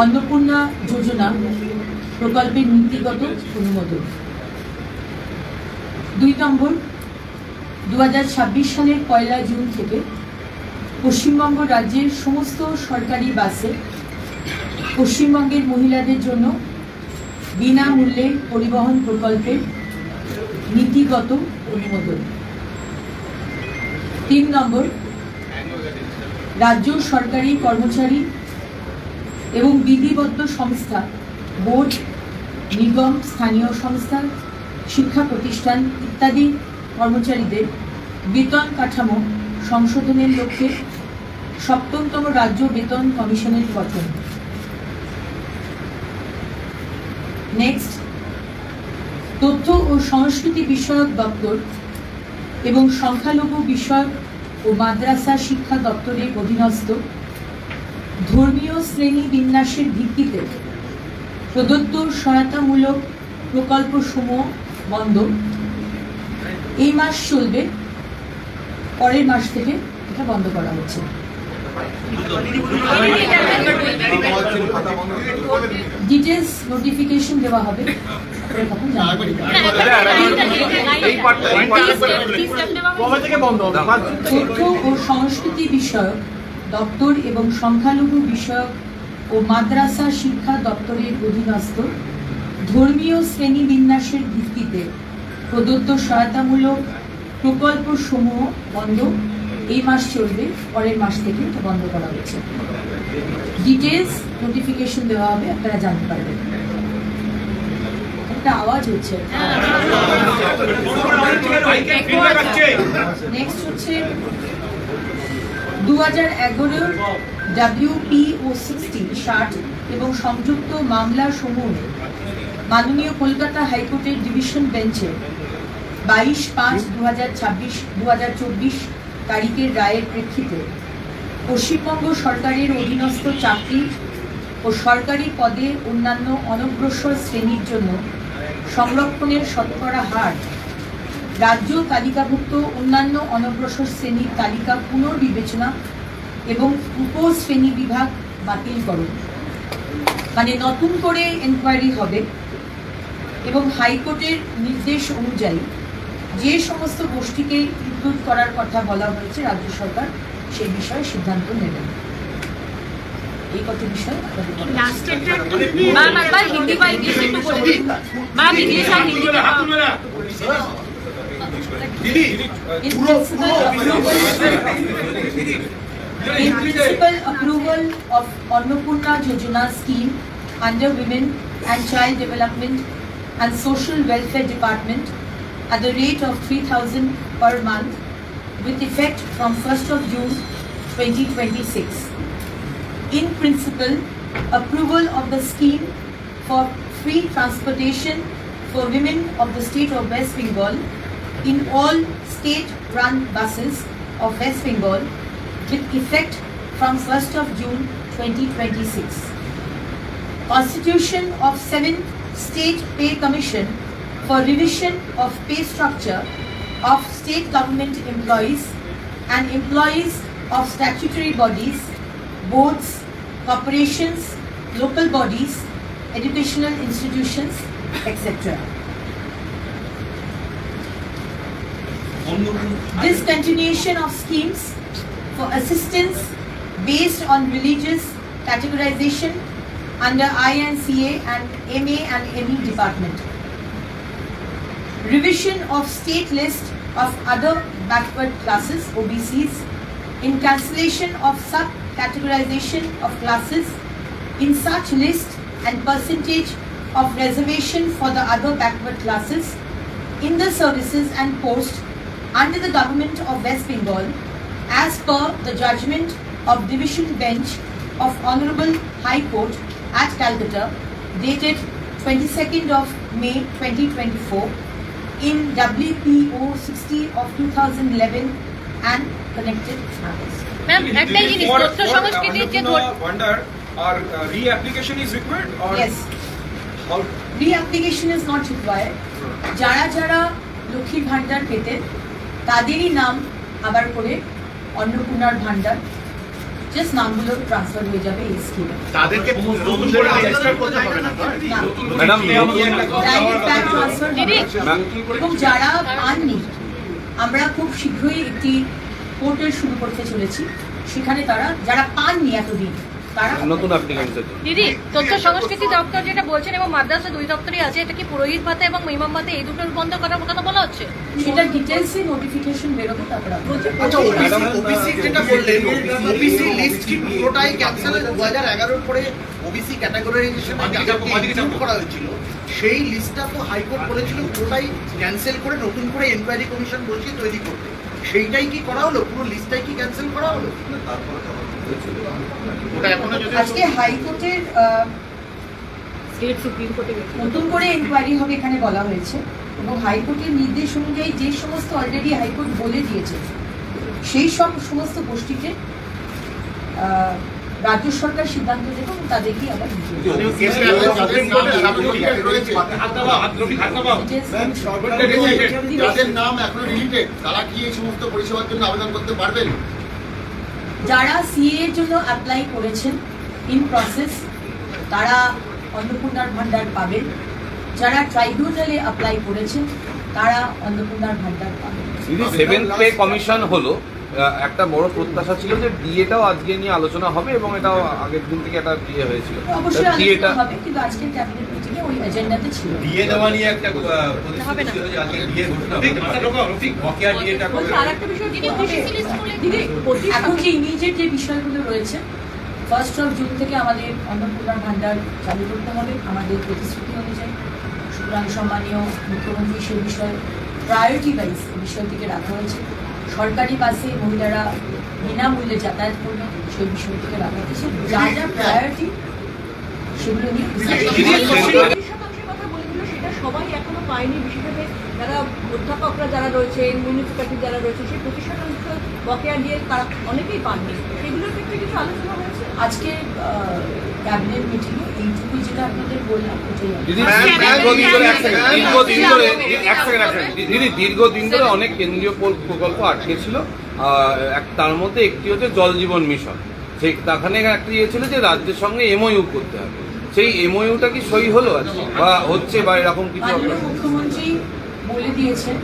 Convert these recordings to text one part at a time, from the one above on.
अन्नपूर्णा योजना प्रकल्पेर नीतिगत अनुमोदन। 2 নম্বর 2026 সালের 1 জুন থেকে পশ্চিমবঙ্গ রাজ্যের সমস্ত সরকারি বাসে পশ্চিমবঙ্গের মহিলাদের জন্য বিনামূল্যে পরিবহন প্রকল্পের নীতিগত অনুমোদন। 3 নম্বর রাজ্য সরকারি কর্মচারী এবং বিধিবদ্ধ সংস্থা, বোর্ড, নিগম, স্থানীয় সংস্থা, শিক্ষা প্রতিষ্ঠান ইত্যাদি কর্মচারীদের বেতন কাঠামো সংশোধনের লক্ষ্যে 7তম রাজ্য বেতন কমিশনের গঠন। নেক্সট, তথ্য ও সংস্কৃতি বিষয়ক দপ্তর এবং সংখ্যালঘু বিষয়ক ও মাদ্রাসা শিক্ষা দপ্তরের অধীনস্থ ধর্মীয় শ্রেণী বিন্যাসের ভিত্তিতে প্রদত্ত সহায়তামূলক প্রকল্পসমূহ বন্ধ। এই মাস চলবে, পরের মাস থেকে এটা বন্ধ করা হচ্ছে। ডিটেলস নোটিফিকেশন দেওয়া হবে, তথ্য ও সংস্কৃতি বিষয়ক দপ্তর এবং সংখ্যালঘু বিষয়ক ও মাদ্রাসা শিক্ষা দপ্তরের অধীনস্থ ধর্মীয় শ্রেণী বিন্যাসের ভিত্তিতে প্রদত্ত সহায়তামূলক প্রকল্পসমূহ বন্ধ। এই মাস চলবে, পরের মাস থেকে এটা বন্ধ করা হচ্ছে। ডিটেলস নোটিফিকেশন দেওয়া হবে, আপনারা জানতে পারবেন। একটা আওয়াজ হচ্ছে। নেক্সট হচ্ছে 2011 WPO 60 এবং সংযুক্ত মামলা সমূহ মাননীয় কলকাতা হাইকোর্টের ডিভিশন বেঞ্চে 22/5/2024 তারিখের রায়ের প্রেক্ষিতে পশ্চিমবঙ্গ সরকারের অধীনস্থ চাকরি ও সরকারি পদে অন্যান্য অনগ্রসর শ্রেণীর জন্য সংরক্ষণের শতকরা হার রাজ্য তালিকাভুক্ত অন্যান্য অনগ্রসর শ্রেণীর তালিকা পুনর্বিবেচনা এবং উপশ্রেণী বিভাগ বাতিলকরণ, মানে নতুন করে এনকোয়ারি হবে এবং হাইকোর্টের নির্দেশ অনুযায়ী যে সমস্ত গোষ্ঠীকে ইনক্লুড করার কথা বলা হয়েছে রাজ্য সরকার সেই বিষয়ে সিদ্ধান্ত নেবেন। এই কত বিষয় In principle, approval of Annapurna Yojana scheme under Women and Child Development and Social Welfare Department at the rate of 3,000 per month with effect from 1st of June 2026. In principle, approval of the scheme for free transportation for women of the state of West Bengal in all state-run buses of West Bengal with effect from 1st of June 2026. Constitution of 7th State Pay Commission for revision of pay structure of state government employees and employees of statutory bodies, boards, corporations, local bodies, educational institutions, etc. Discontinuation of schemes for assistance based on religious categorization under INCA and MA and ME department. Revision of state list of other backward classes, OBCs, in cancellation of sub-categorization of classes in such list and percentage of reservation for the other backward classes in the services and posts under the government of West Bengal as per the judgment of Division Bench of Honorable High Court at Calcutta dated 22nd of May 2024 in WPO 60 of 2011 and connected matters. Ma'am, একটা জিনিস তথ্য সংস্কৃতির যে wonder or re-application is required or yes, re-application is not required. যারা যারা লক্ষ্মীর ভান্ডার পেতেন তাদেরই নাম আবার করে অন্নপূর্ণার ভান্ডার জাস্ট নামগুলো ট্রান্সফার হয়ে যাবে এই স্কিমে। তাদেরকে নতুন করে রেজিস্টার করতে হবে না ম্যাডাম ডাইরেক্ট ব্যাংক ট্রান্সফার হবে এবং যারা পাননি আমরা খুব শীঘ্রই একটি পোর্টাল শুরু করতে চলেছি, সেখানে তারা যারা পাননি এতদিন তারা নতুন অ্যাপ্লিকেন্ট। দিদি, তথ্য সংস্কৃতি দপ্তর যেটা বলছেন এবং মাদ্রাসা 2 দপ্তরই আছে, এটা কি পুরোহিত ভাতা এবং ইমাম ভাতা এই দুটোর বন্ধ করার কথা বলা হচ্ছে? সেটা ডিটেলসে নোটিফিকেশন বেরোবে তারপর আচ্ছা, ওবিসি যেটা বললেন, ওবিসি লিস্ট কি পুরোটাই ক্যান্সেল? 2011 পরে ওবিসি ক্যাটাগরাইজেশন করা হয়েছিল, সেই লিস্টটা তো হাইকোর্ট বলেছিল পুরোটাই ক্যান্সেল করে নতুন করে এনকোয়ারি কমিশন বসিয়ে তৈরি করতে। সেইটাই কি করা হলো? পুরো লিস্টটাই কি ক্যান্সেল করা হলো? ওটা এখনো যদি আজকে হাইকোর্টের স্টেট সুপ্রিম কোর্টে নতুন করে এনকোয়ারি হবে এখানে বলা হয়েছে, এবং হাইকোর্টের নির্দেশ অনুযায়ী যে সমস্ত অলরেডি হাইকোর্ট বলে দিয়েছে সেই সমস্ত গোষ্ঠীকে রাজ্য সরকার সিদ্ধান্ত নেবে এবং তাদেরকে আবার যাদের নাম এখনো রিলিটেড তারা কি এই সমস্ত পরিষেবার জন্য আবেদন করতে পারবেন? যারা সিএ এর জন্য অ্যাপ্লাই করেছেন ইন প্রসেস তারা অন্নপূর্ণার ভান্ডার পাবেন, যারা ট্রাইব্যুনালে অ্যাপ্লাই করেছেন তারা অন্নপূর্ণার ভান্ডার পাবেন। দিদি, 7th পে কমিশন হলো, একটা বড় প্রত্যাশা ছিল যে ডিএটাও আজকে নিয়ে আলোচনা হবে এবং এটাও আগের দিন থেকে একটা ডিএ হয়েছিল। অবশ্যই ডিএটা আলোচনা হবে, কিন্তু আজকের ক্যাবিনেট মিটিং এ ওই এজেন্ডাতে ছিল। ডিএ দেওয়া নিয়ে একটা প্রতিশ্রুতি ছিল যে আজকে ডিএ ঘোষণা হবে। বকেয়া ডিএটা কবে? আরেকটা বিষয় দিদি, ওবিসি লিস্ট করলে দিদি এখন যে ইমিডিয়েট যে বিষয়গুলো রয়েছে 1 জুন থেকে আমাদের অন্নপূর্ণার ভান্ডার চালু করতে হবে আমাদের প্রতিশ্রুতি অনুযায়ী। সুতরাং সম্মানীয় মুখ্যমন্ত্রী সেই বিষয়ে প্রায়োরিটি ওয়াইজ বিষয়টিকে রাখা হয়েছে। সরকারি বাসে মহিলারা বিনামূল্যে যাতায়াত করবে সেই বিষয়টিকে রাখা হয়েছে। যা যা প্রায়োরিটি সেগুলো নিয়ে শতাংশের কথা বলে দিল, সেটা সবাই এখনো পায়নি। বিশেষভাবে যারা অধ্যাপকরা যারা রয়েছেন, মিউনিসিপ্যালিটি যারা রয়েছে, সেই 25% বকেয়া দিয়ে তারা অনেকেই পাননি। সেগুলোর ক্ষেত্রে কিছু আলোচনা হয়েছে আজকে ক্যাবিনেট মিটিংয়ে এইটুকু যেটা আপনাদের বললাম ওটাই হবে। দিদি, দীর্ঘদিন ধরে দীর্ঘদিন ধরে অনেক কেন্দ্রীয় প্রকল্প আটকে ছিল। তার মধ্যে একটি হচ্ছে জল জীবন মিশন, সেখানে একটা ইয়ে ছিল যে রাজ্যের সঙ্গে এমওইউ করতে হবে। সেই এমওইউটা কি সই হলো আজকে বা হচ্ছে বা এরকম কিছু? মাননীয় মুখ্যমন্ত্রী বলে দিয়েছেন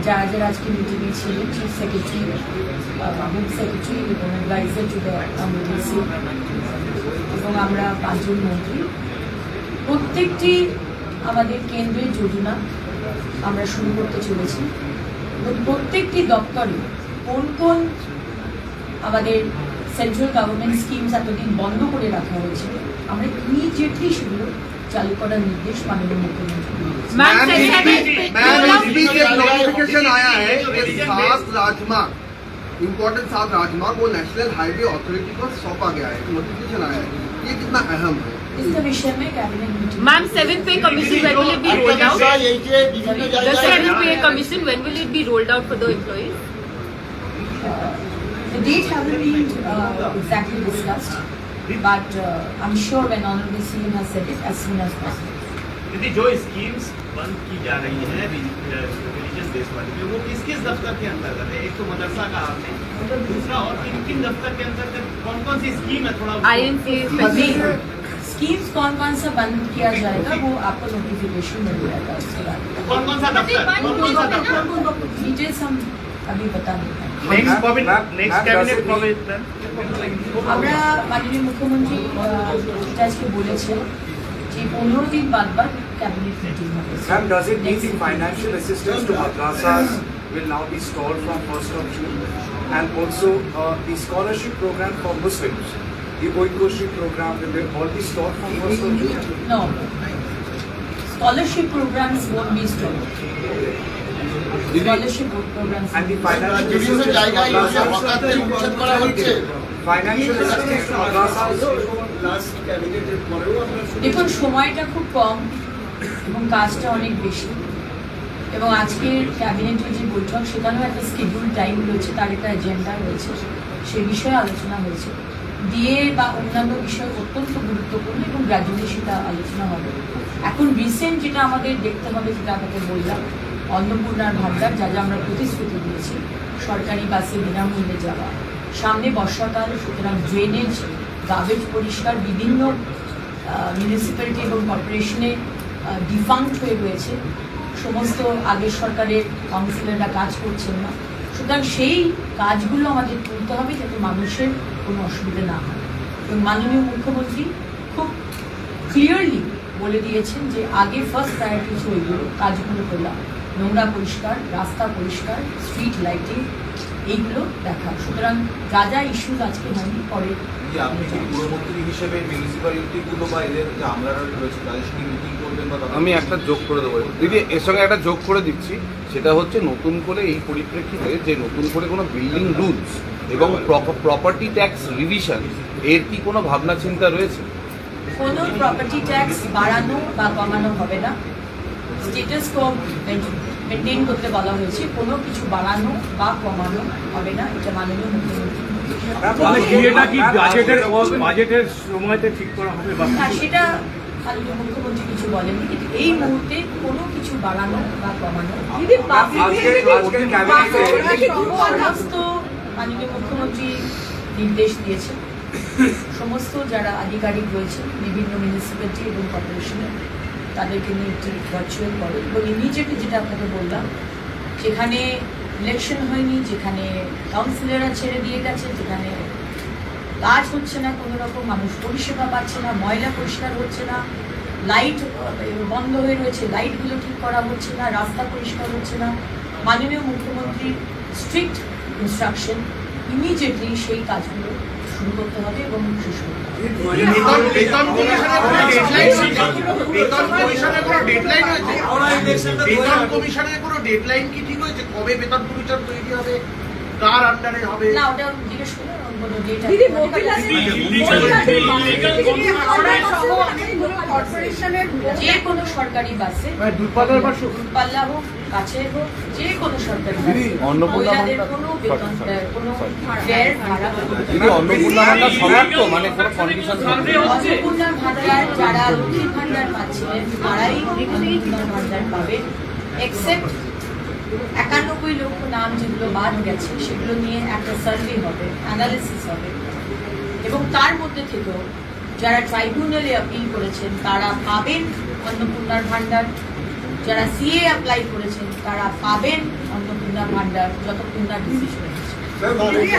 যারা যারা আজকে মিটিংয়ে ছিলেন, চিফ সেক্রেটারি, হোম সেক্রেটারি এবং অ্যাডভাইজার টু দ্য এমওডিসি এবং আমরা 5 জন মন্ত্রী, প্রত্যেকটি আমাদের কেন্দ্রের যোজনা আমরা শুরু করতে চলেছি এবং প্রত্যেকটি দপ্তরে কোন কোন আমাদের সেন্ট্রাল গভর্নমেন্ট স্কিমস এতদিন বন্ধ করে রাখা হয়েছে আমরা ইমিডিয়েটলি সেগুলো চালু করার নির্দেশ মাননীয় মুখ্যমন্ত্রী দিয়েছেন। नोटिफिकेशन आया है कि 7 राजमार्ग इम्पोर्टेंट 7 राजमार्ग वो नेशनल हाईवे अथॉरिटी को सौंपा गया है, नोटिफिकेशन आया है। ये कितना अहम है? इसके विषय में cabinet meeting Ma'am, 7th pay commission, when will it be rolled out? The 7th pay commission, when will it be rolled out for the employees? The date haven't been exactly discussed, but I'm sure when Honorable CM has said it as soon as possible. दीदी, जो schemes बंद की जा रही हैं religious base वाली में, वो किस किस दफ्तर के अंतर्गत है? एक तो मदरसा का आपने, दूसरा और किन किन दफ्तर के अंतर्गत कौन कौन सी स्कीम है? थोड़ा INC, स्कीम्स कौन कौन सा बंद किया जाएगा वो आपको नोटिफिकेशन मिल जाएगा उसके बाद। कौन कौन सा दफ्तर? कौन कौन सा दफ्तर? डिटेल्स हम अभी बता नहीं पाएंगे। नेक्स्ट कैबिनेट कॉमेंट আমরা মাননীয় মুখ্যমন্ত্রী যেটা আজকে বলেছেন যে 15 দিন বাদ বাদ ক্যাবিনেট মিটিং হবে। Ma'am, does it mean the financial assistance to madrasas will now be stalled from 1st of June? And also the scholarship program for Muslims, the Oikoshi program, will they all be stalled from 1st of June? No, scholarship programs won't be stopped. Scholarship programs And the financial বিভিন্ন assistance জায়গায় to madrasas, হকারদের উচ্ছেদ করা হচ্ছে। financial assistance to madrasas. দেখুন সময়টা খুব কম এবং কাজটা অনেক বেশি, এবং আজকের ক্যাবিনেটের যে বৈঠক সেখানেও একটা স্কেডিউল টাইম রয়েছে, তার একটা এজেন্ডা রয়েছে, সে বিষয়ে আলোচনা হয়েছে। ডিএ বা অন্যান্য বিষয় অত্যন্ত গুরুত্বপূর্ণ এবং গ্র্যাজুয়ালি সেটা আলোচনা হবে। এখন রিসেন্ট যেটা আমাদের দেখতে হবে, যেটা আপনাকে বললাম, অন্নপূর্ণার ভান্ডার, যা যা আমরা প্রতিশ্রুতি দিয়েছি, সরকারি বাসে বিনামূল্যে যাওয়া, সামনে বর্ষাকাল, সুতরাং ড্রেনেজ, গার্বেজ পরিষ্কার বিভিন্ন মিউনিসিপ্যালিটি এবং কর্পোরেশনে ডিফাঙ্ক্ট হয়ে রয়েছে। সমস্ত আগের সরকারের কাউন্সিলররা কাজ করছেন না, সুতরাং সেই কাজগুলো আমাদের তুলতে হবে যাতে মানুষের কোনো অসুবিধা না হয়। এবং মাননীয় মুখ্যমন্ত্রী খুব ক্লিয়ারলি বলে দিয়েছেন যে আগে ফার্স্ট প্রায়োরিটি ওইগুলো কাজগুলো তোলা, নোংরা পরিষ্কার, রাস্তা পরিষ্কার, স্ট্রিট লাইটিং, এইগুলো দেখা। সুতরাং যা যা ইস্যুস আজকে হয়নি পরে যে আপনি কি পুরমন্ত্রী হিসেবে মিউনিসিপ্যালিটিগুলো বা এদের যে আমলারা রয়েছে তাদের সঙ্গে মিটিং করবেন বা আমি একটা যোগ করে দেবো দিদি, এর সঙ্গে একটা যোগ করে দিচ্ছি। সেটা হচ্ছে নতুন করে এই পরিপ্রেক্ষিতে যে নতুন করে কোনো বিল্ডিং রুলস এবং প্রপার্টি ট্যাক্স রিভিশন এর কি কোনো ভাবনা চিন্তা রয়েছে? কোনো প্রপার্টি ট্যাক্স বাড়ানো বা কমানো হবে না, স্টেটাস কো মেনটেন করতে বলা হয়েছে। কোনো কিছু বাড়ানো বা কমানো হবে না, এটা মাননীয় মুখ্যমন্ত্রী। বাজেটের সময়তে ঠিক করা হবে না, সেটা মাননীয় মুখ্যমন্ত্রী কিছু বলেননি, কিন্তু এই মুহূর্তে কোনো কিছু বাড়ানো বা কমানো সমস্ত মাননীয় মুখ্যমন্ত্রী নির্দেশ দিয়েছেন। সমস্ত যারা আধিকারিক রয়েছেন বিভিন্ন মিউনিসিপ্যালিটি এবং কর্পোরেশনের, তাদেরকে নিয়ে একটি ভার্চুয়াল করে এবং ইমিডিয়েটলি যেটা আপনাকে বললাম, যেখানে ইলেকশন হয়নি, যেখানে কাউন্সিলররা ছেড়ে দিয়ে গেছে, যেখানে কাজ হচ্ছে না, কোনো রকম মানুষ পরিষেবা পাচ্ছে না, ময়লা পরিষ্কার হচ্ছে না, লাইট বন্ধ হয়ে রয়েছে, লাইটগুলো ঠিক করা হচ্ছে না, রাস্তা পরিষ্কার হচ্ছে না, মাননীয় মুখ্যমন্ত্রীর স্ট্রিক্ট ইনস্ট্রাকশন ইমিডিয়েটলি সেই কাজগুলো শুরু করতে হবে এবং শেষ করতে হবে। বেতন কমিশনের কোনো ডেডলাইন হয়েছে? বেতন কমিশনের কোনো ডেডলাইন কি ঠিক হয়েছে? কবে বেতন কমিশন তৈরি হবে, কার আন্ডারে হবে? না, ওটা জিজ্ঞেস করুন, কোনো ডেট দিদি কর্পোরেশনের যে কোনো সরকারি বাসে দূরপাল্লা হোক, কাছে হোক, যে কোনো সরকারি বাসে মহিলাদের কোনো বেতন কোনো ফেয়ার ভাড়া দিদি অন্নপূর্ণা ভান্ডার সবার তো মানে কোনো কন্ডিশন অন্নপূর্ণা ভান্ডার যারা লক্ষ্মীর ভান্ডার পাচ্ছিলেন তারাই অন্নপূর্ণা ভান্ডার পাবে, এক্সেপ্ট 91 লক্ষ নাম যেগুলো বাদ গেছে সেগুলো নিয়ে একটা সার্ভে হবে, অ্যানালিসিস হবে এবং তার মধ্যে থেকেও যারা ট্রাইব্যুনালে আপিল করেছেন তারা পাবেন অন্নপূর্ণার ভান্ডার, যারা সিএ অ্যাপ্লাই করেছেন তারা পাবেন অন্নপূর্ণা ভান্ডার যতক্ষণ না ডিসিশন হচ্ছে।